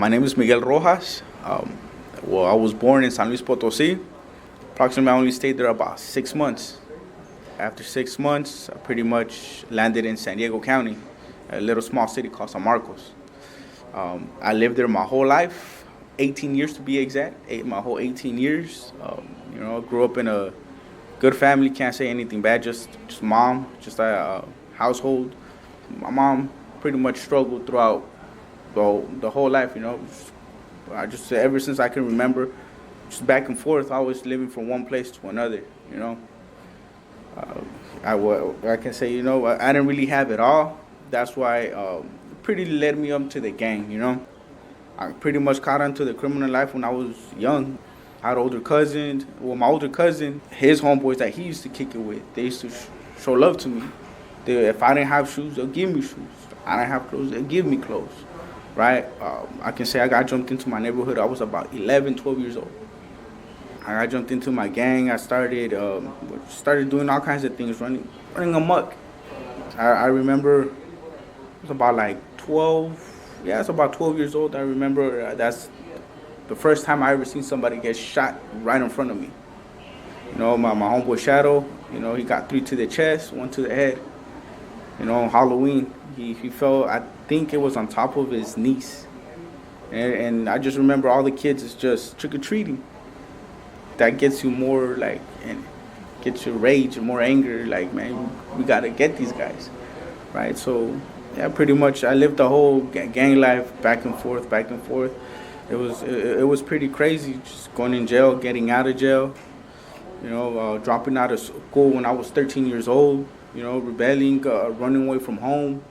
My name is Miguel Rojas. I was born in San Luis Potosí. Approximately, I only stayed there about 6 months. After 6 months, I pretty much landed in San Diego County, a little small city called San Marcos. I lived there my whole life, 18 years to be exact, my whole 18 years. Grew up in a good family, can't say anything bad, just mom, just a household. My mom pretty much struggled throughout the whole life, I just, ever since I can remember, just back and forth, always living from one place to another, I can say, I didn't really have it all. That's why it pretty led me up to the gang, I pretty much caught on to the criminal life when I was young. I had older cousins. Well, my older cousin, his homeboys that he used to kick it with, they used to show love to me. If I didn't have shoes, they'll give me shoes. I didn't have clothes, they'll give me clothes, right? I can say I got jumped into my neighborhood. I was about 11, 12 years old. I got jumped into my gang. I started doing all kinds of things, running amok. I remember it was about like 12. Yeah, it's about 12 years old. I remember that's the first time I ever seen somebody get shot right in front of me. My homeboy Shadow, he got 3 to the chest, 1 to the head. On Halloween, he fell, I think it was on top of his niece. And I just remember all the kids is just trick-or-treating. That gets you more and gets you rage and more anger, man, we gotta get these guys, right? So, yeah, pretty much I lived the whole gang life back and forth. It was pretty crazy, just going in jail, getting out of jail, dropping out of school when I was 13 years old, rebelling, running away from home.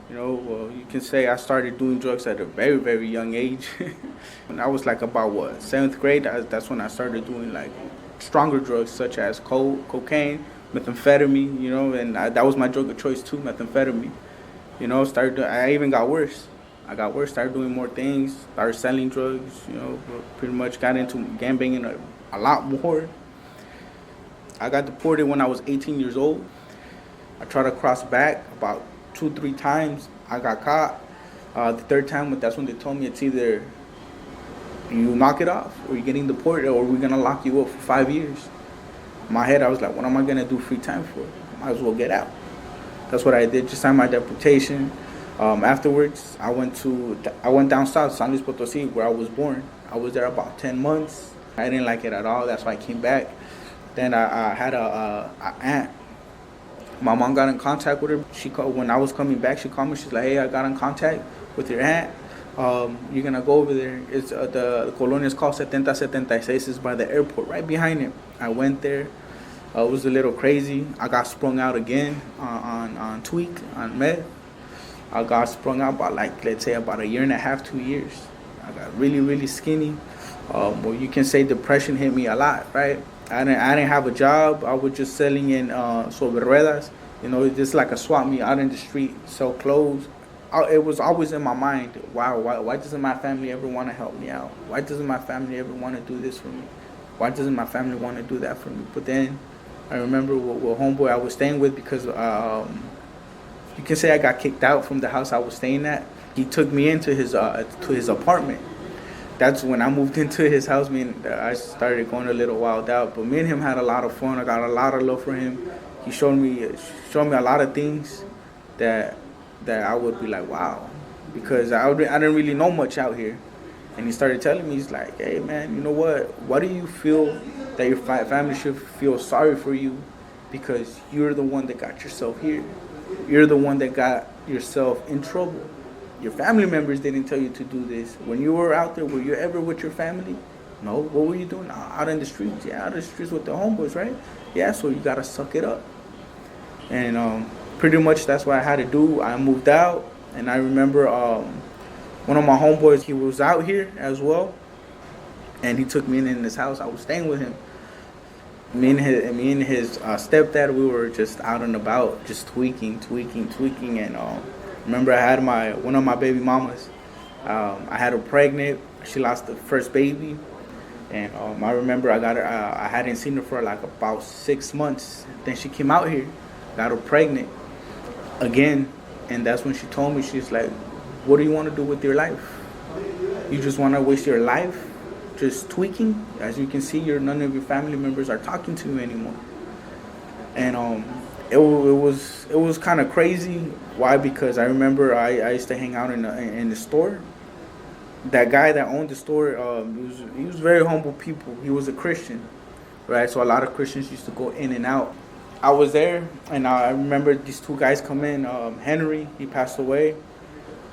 You can say I started doing drugs at a very, very young age. When I was about 7th grade, that's when I started doing stronger drugs such as cocaine, methamphetamine, and that was my drug of choice too, methamphetamine. I even got worse. Started doing more things, started selling drugs, pretty much got into gangbanging a lot more. I got deported when I was 18 years old. I tried to cross back about 2-3 times. I got caught. The third time, that's when they told me it's either you knock it off or you're getting deported or we're going to lock you up for 5 years. In my head, I was like, what am I going to do free time for? Might as well get out. That's what I did, just signed my deportation. Afterwards, I went down south, San Luis Potosí, where I was born. I was there about 10 months. I didn't like it at all. That's why I came back. Then I had a aunt. My mom got in contact with her. When I was coming back, she called me. She's like, hey, I got in contact with your aunt. You're going to go over there. It's the colonia is called 7076. It's by the airport, right behind it. I went there. It was a little crazy. I got sprung out again on tweak, on meth. I got sprung out about let's say about 1.5 years, 2 years. I got really, really skinny. Well, you can say depression hit me a lot, right? I didn't have a job. I was just selling in sobre ruedas, just like a swap meet out in the street, sell clothes. It was always in my mind, wow, why doesn't my family ever want to help me out? Why doesn't my family ever want to do this for me? Why doesn't my family want to do that for me? But then I remember what homeboy I was staying with, because you can say I got kicked out from the house I was staying at. He took me into his apartment. That's when I moved into his house. I started going a little wild out. But me and him had a lot of fun. I got a lot of love for him. He showed me a lot of things that I would be like, wow, because I didn't really know much out here. And he started telling me, he's like, hey man, you know what? Why do you feel that your family should feel sorry for you? Because you're the one that got yourself here. You're the one that got yourself in trouble. Your family members didn't tell you to do this. When you were out there, were you ever with your family? No. What were you doing? Out in the streets. Yeah, out in the streets with the homeboys, right? Yeah, so you got to suck it up. And pretty much that's what I had to do. I moved out, and I remember one of my homeboys, he was out here as well, and he took me in his house. I was staying with him. Me and his stepdad, we were just out and about, just tweaking, and remember I had one of my baby mamas. I had her pregnant. She lost the first baby, and I remember I hadn't seen her for about 6 months. Then she came out here, got her pregnant again, and that's when she told me, she's like, "What do you want to do with your life?" You just want to waste your life just tweaking. As you can see, none of your family members are talking to you anymore. And it was kind of crazy. Why? Because I remember I used to hang out in the store. That guy that owned the store, he was very humble people. He was a Christian, right? So a lot of Christians used to go in and out. I was there, and I remember these two guys come in. Henry, he passed away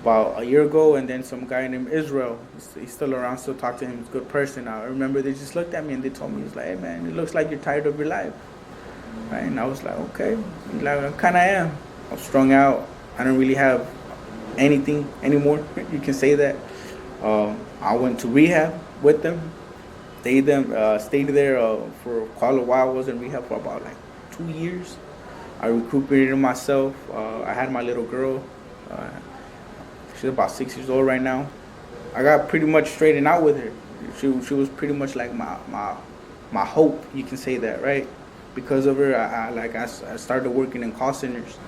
about a year ago, and then some guy named Israel. He's still around, still talk to him. He's a good person. I remember they just looked at me and they told me, "It's like, hey man, it looks like you're tired of your life." Right? And I was like, okay. Like, I kind of am. I was strung out. I don't really have anything anymore. You can say that. I went to rehab with them. Stayed there for quite a while. I was in rehab for about like 2 years. I recuperated myself. I had my little girl. She's about 6 years old right now. I got pretty much straightened out with her. She was pretty much like my hope. You can say that, right? Because of her, I started working in call centers.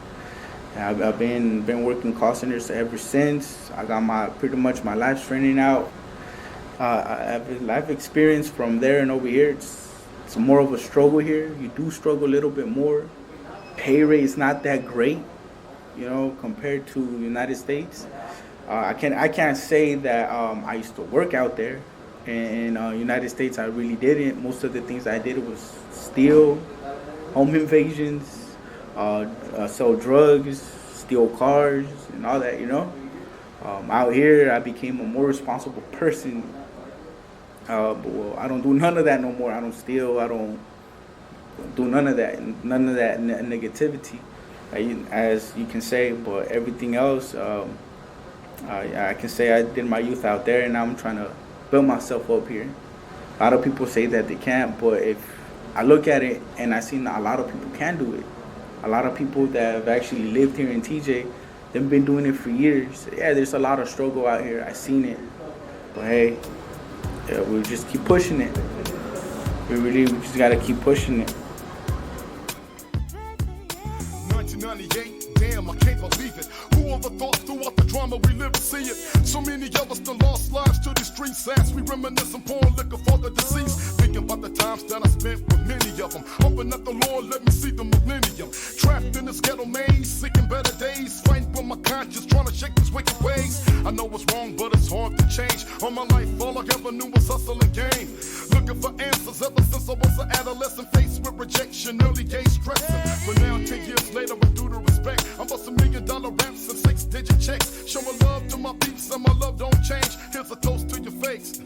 I've been working call centers ever since. I got pretty much my life straightened out. I have a life experience from there and over here. It's more of a struggle here. You do struggle a little bit more. Pay rate is not that great, compared to the United States. I can't say that I used to work out there. In United States, I really didn't. Most of the things I did was steal, home invasions, sell drugs, steal cars, and all that, Out here, I became a more responsible person. But I don't do none of that no more. I don't steal. I don't do none of that negativity, as you can say. But everything else, I can say I did my youth out there, and now I'm trying to build myself up here. A lot of people say that they can't, but if I look at it and I see a lot of people can do it. A lot of people that have actually lived here in TJ, they've been doing it for years. Yeah, there's a lot of struggle out here. I've seen it. But hey, we just keep pushing it. We just got to keep pushing it. 1998, damn, I can't believe it. Who ever thought throughout the drama we live to see it? So many of us done lost lives to the streets as we reminisce and pouring liquor for the deceased. Thinking about the times that I spent with many of them. Hoping that the Lord let me see the millennium. Trapped in this ghetto maze, seeking better days. Fighting for my conscience, trying to shake these wicked ways. I know it's wrong, but it's hard to change. All my life, all I ever knew was hustle and game. Looking for answers ever since I was an adolescent. Faced with rejection, early age stressing. But now 10 years later, with due to respect, I'm busting $1 million raps and 6-digit checks. Showing love to my peeps and my love don't change. Here's a toast to your face.